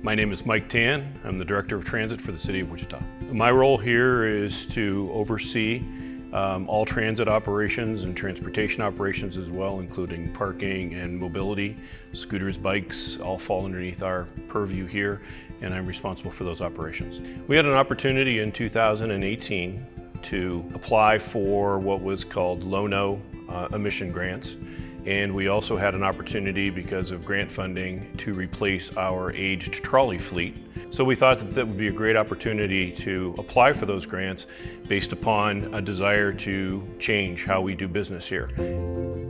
My name is Mike Tan. I'm the Director of Transit for the City of Wichita. My role here is to oversee all transit operations and transportation operations as well, including parking and mobility. Scooters, bikes, all fall underneath our purview here, and I'm responsible for those operations. We had an opportunity in 2018 to apply for what was called low-no emission grants. And we also had an opportunity, because of grant funding, to replace our aged trolley fleet. So we thought that would be a great opportunity to apply for those grants based upon a desire to change how we do business here.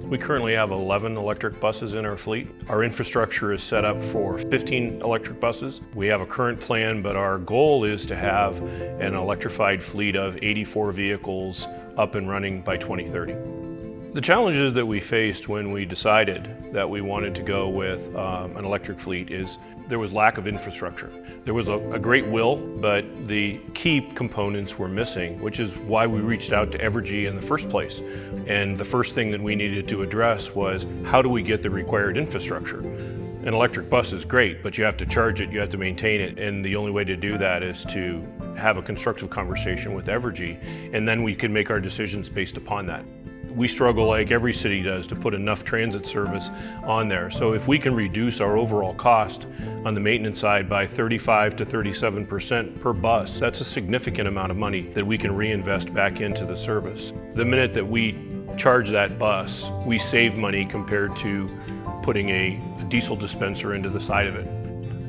We currently have 11 electric buses in our fleet. Our infrastructure is set up for 15 electric buses. We have a current plan, but our goal is to have an electrified fleet of 84 vehicles up and running by 2030. The challenges that we faced when we decided that we wanted to go with an electric fleet is there was lack of infrastructure. There was a great will, but the key components were missing, which is why we reached out to Evergy in the first place. And the first thing that we needed to address was, how do we get the required infrastructure? An electric bus is great, but you have to charge it, you have to maintain it, and the only way to do that is to have a constructive conversation with Evergy, and then we can make our decisions based upon that. We struggle, like every city does, to put enough transit service on there. So if we can reduce our overall cost on the maintenance side by 35 to 37% per bus, that's a significant amount of money that we can reinvest back into the service. The minute that we charge that bus, we save money compared to putting a diesel dispenser into the side of it.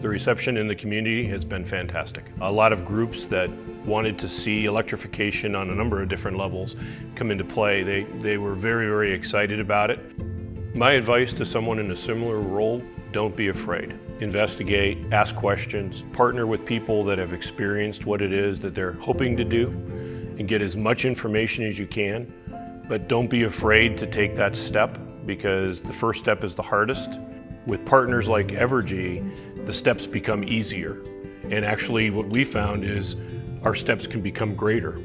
The reception in the community has been fantastic. A lot of groups that wanted to see electrification on a number of different levels come into play. They were very, very excited about it. My advice to someone in a similar role: don't be afraid. Investigate, ask questions, partner with people that have experienced what it is that they're hoping to do, and get as much information as you can. But don't be afraid to take that step, because the first step is the hardest. With partners like Evergy, the steps become easier. And actually what we found is our steps can become greater.